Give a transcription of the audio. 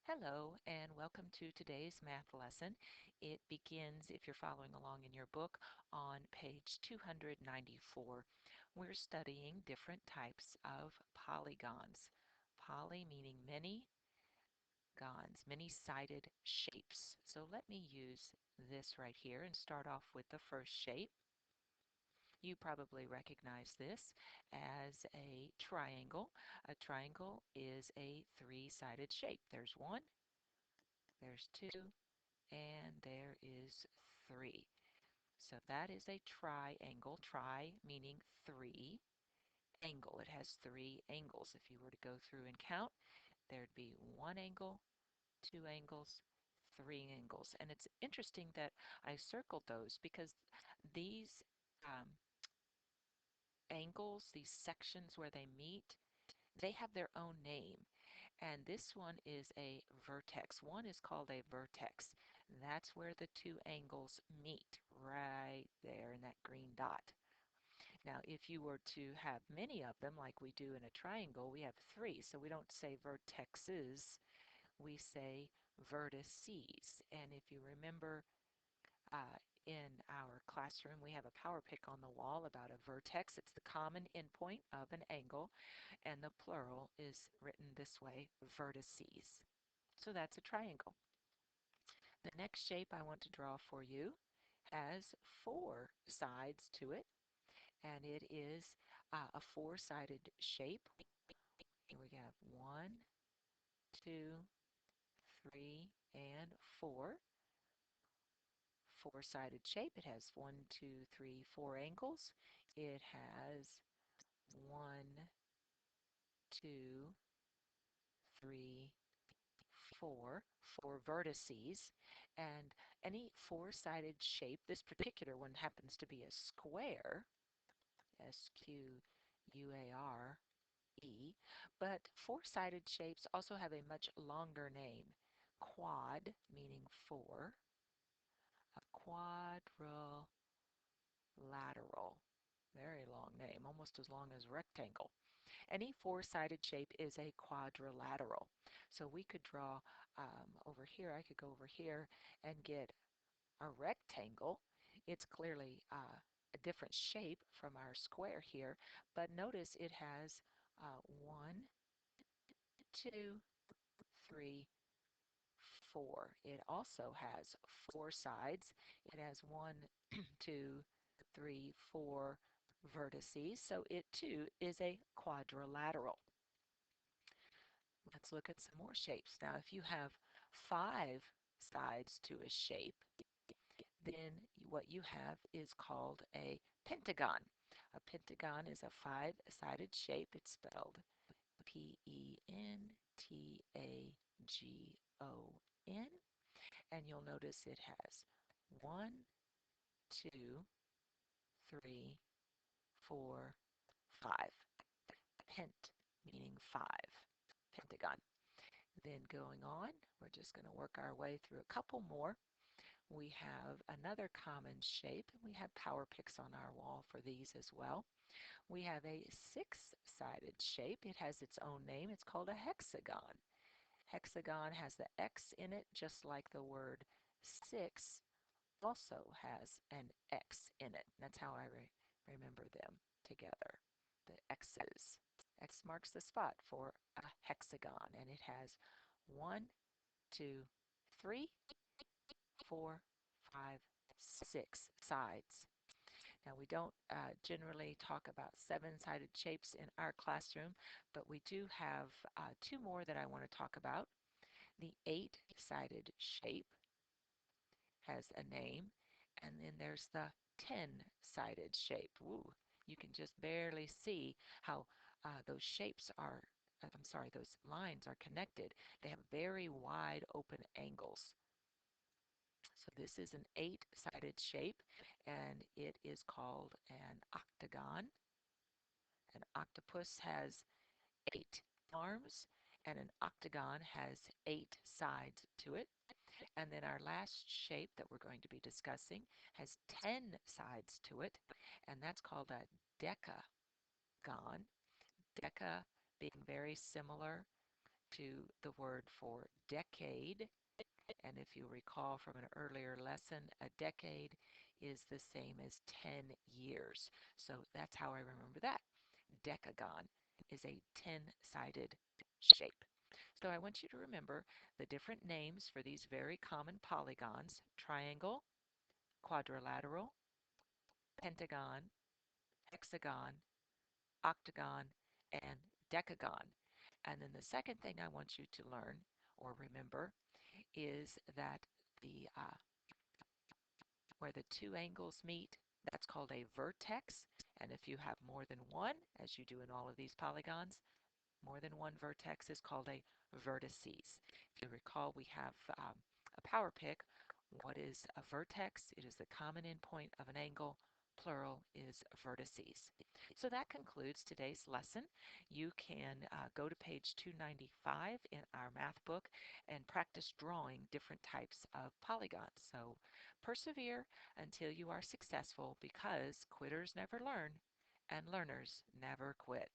Hello and welcome to today's math lesson. It begins, if you're following along in your book, on page 294. We're studying different types of polygons. Poly meaning many, gons, many-sided shapes. So let me use this right here and start off with the first shape. You probably recognize this as a triangle. A triangle is a three-sided shape. There's one, there's two, and there is three. So that is a triangle. Tri meaning three. Angle. It has three angles. If you were to go through and count, there'd be one angle, two angles, three angles. And it's interesting that I circled those because these um, angles, these sections where they meet, they have their own name. And this one is a vertex. One is called a vertex. That's where the two angles meet, right there in that green dot. Now, if you were to have many of them, like we do in a triangle, we have three. So we don't say vertexes, we say vertices. And if you remember uh, in our classroom, we have a power pick on the wall about a vertex. It's the common endpoint of an angle, and the plural is written this way, vertices. So that's a triangle. The next shape I want to draw for you has four sides to it, and it is a four-sided shape. We have one, two, three, and four. Four-sided shape. It has one, two, three, four angles. It has one, two, three, four vertices. And any four-sided shape, this particular one happens to be a square, S-Q-U-A-R-E, but four-sided shapes also have a much longer name. Quad, meaning four, a quadrilateral, very long name, almost as long as rectangle. Any four-sided shape is a quadrilateral. So we could draw over here, I could go over here and get a rectangle. It's clearly a different shape from our square here, but notice it has one, two, three, four. It also has four sides. It has one, two, three, four vertices, so it too is a quadrilateral. Let's look at some more shapes. Now, if you have five sides to a shape, then what you have is called a pentagon. A pentagon is a five-sided shape. It's spelled P-E-N-T-A-G-O-N. And you'll notice it has one, two, three, four, five. Pent, meaning five. Pentagon. Then going on, we're just going to work our way through a couple more. We have another common shape, and we have power picks on our wall for these as well. We have a six-sided shape. It has its own name. It's called a hexagon. Hexagon has the X in it, just like the word six also has an X in it. That's how I remember them together, the X's. X marks the spot for a hexagon, and it has one, two, three, four, five, six sides. Now, we don't generally talk about seven-sided shapes in our classroom, but we do have two more that I want to talk about. The eight-sided shape has a name, and then there's the 10-sided shape. Ooh, you can just barely see how those shapes are, I'm sorry, those lines are connected. They have very wide open angles. So this is an eight-sided shape, and it is called an octagon. An octopus has eight arms, and an octagon has eight sides to it. And then our last shape that we're going to be discussing has 10 sides to it, and that's called a decagon. Deca being very similar to the word for decade. And if you recall from an earlier lesson, a decade is the same as 10 years. So that's how I remember that. Decagon is a 10-sided shape. So I want you to remember the different names for these very common polygons: triangle, quadrilateral, pentagon, hexagon, octagon, and decagon. And then the second thing I want you to learn or remember is that the where the two angles meet, that's called a vertex. And if you have more than one, as you do in all of these polygons, more than one vertex is called a vertices. If you recall, we have a power pick. What is a vertex? It is the common endpoint of an angle. Plural is vertices. So that concludes today's lesson. You can go to page 295 in our math book and practice drawing different types of polygons. So persevere until you are successful, because quitters never learn and learners never quit.